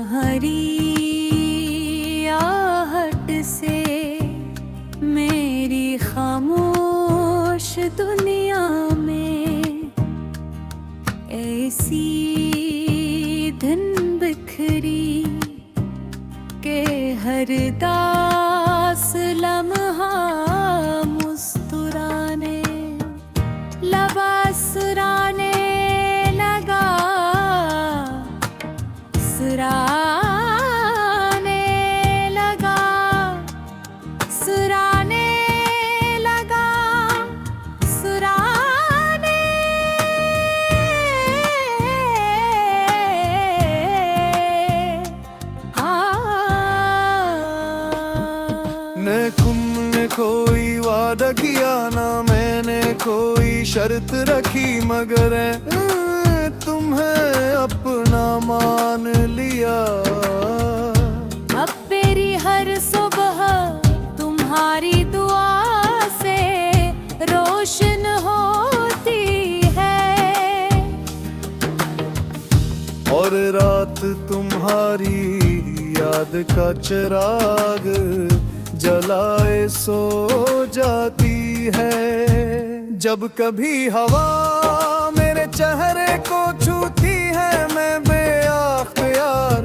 तुम्हारी आहट से मेरी खामोश दुनिया में ऐसी धुन बिखरी के हर दास लम्हा मुस्कुराने लबासराने लगा सुराने लगा सुराने लगा सुराने ने तुमने कोई वादा किया ना मैंने कोई शर्त रखी मगर तुम्हें अपना मान लिया। अब मेरी हर सुबह तुम्हारी दुआ से रोशन होती है और रात तुम्हारी याद का चिराग जलाए सो जाती है। जब कभी हवा मेरे चेहरे को छूती है मैं बेअख्तियार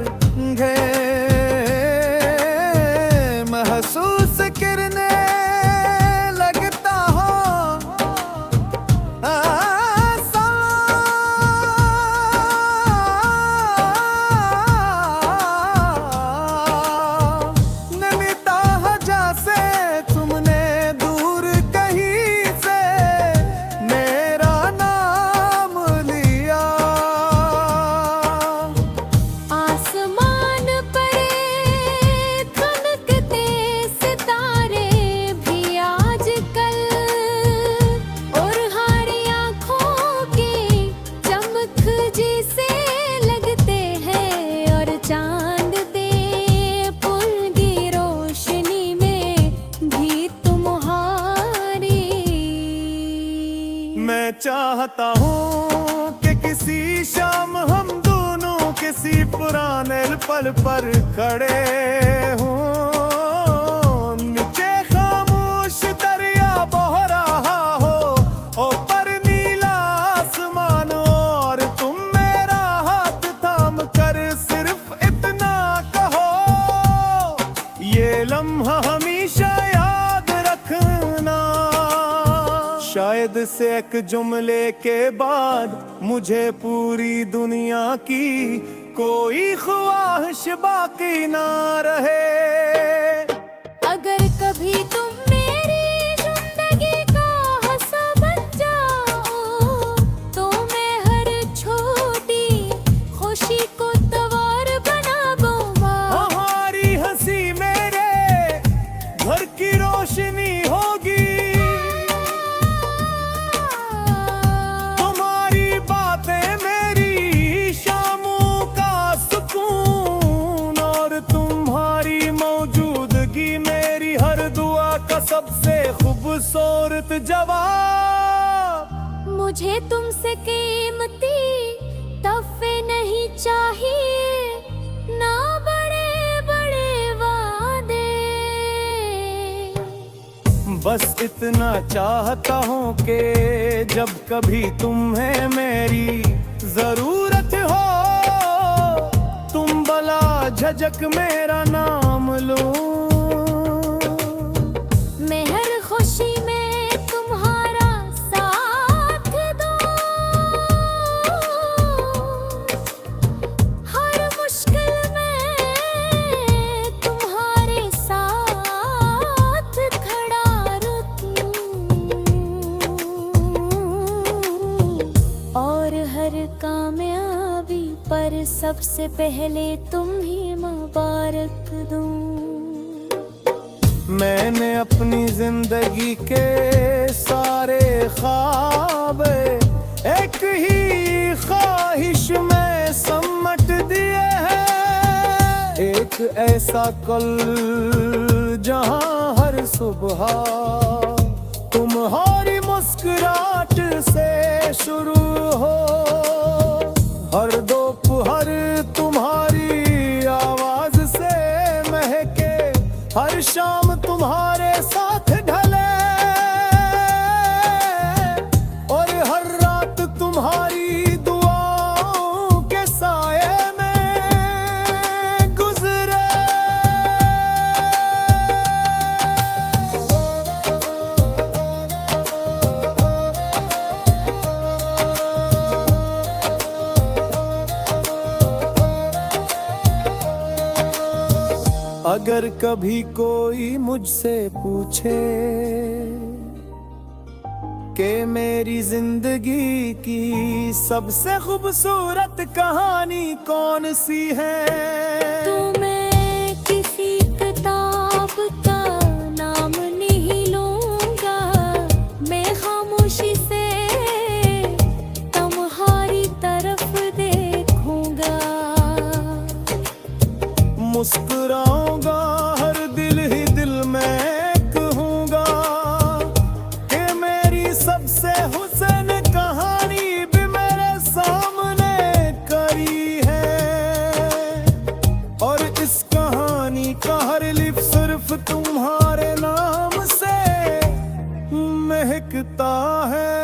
महसूस करने लगता हूँ मैं चाहता हूँ कि किसी शाम हम दोनों किसी पुराने पल पर खड़े हों। नीचे खामोश दरिया बह रहा हो ऊपर नीला आसमान और तुम मेरा हाथ थाम कर सिर्फ इतना कहो ये लम्हा हमेशा याद रखना। शायद से एक जुमले के बाद मुझे पूरी दुनिया की कोई ख्वाहिश बाकी ना रहे। अगर कभी तुम मेरी जिंदगी का हिस्सा बन जाओ तो मैं हर छोटी खुशी को त्योहार बना दूंगा। हमारी हंसी मेरे घर की रोशनी होगी सबसे खूबसूरत जवाब। मुझे तुमसे कीमती तोहफे नहीं चाहिए ना बड़े बड़े वादे। बस इतना चाहता हूँ कि जब कभी तुम्हें मेरी जरूरत हो तुम भला झझक मेरा नाम लो। मैं हर खुशी में तुम्हारा साथ दूं, हर मुश्किल में तुम्हारे साथ खड़ा रहूं और हर कामयाबी पर सबसे पहले तुम्हें मुबारक दूं। मैंने अपनी जिंदगी के सारे ख्वाब एक ही ख्वाहिश में समट दिए हैं। एक ऐसा कल जहां हर सुबह तुम्हारी मुस्कुराहट से शुरू हो, हर दोपहर तुम्हारी हर शाम तुम्हारे साथ ढले और हर रात तुम्हारी दुआओं के साए में गुजरे। अगर कभी कोई मुझसे पूछे कि मेरी जिंदगी की सबसे खूबसूरत कहानी कौन सी है, तो मैं किसी किताब का नाम नहीं लूंगा, मैं खामोशी से तुम्हारी तरफ देखूंगा। मुस्कुराऊंगा हर दिल ही दिल में कहूंगा कि मेरी सबसे हुस्न कहानी भी मेरे सामने करी है। और इस कहानी का हर लिप सिर्फ तुम्हारे नाम से महकता है।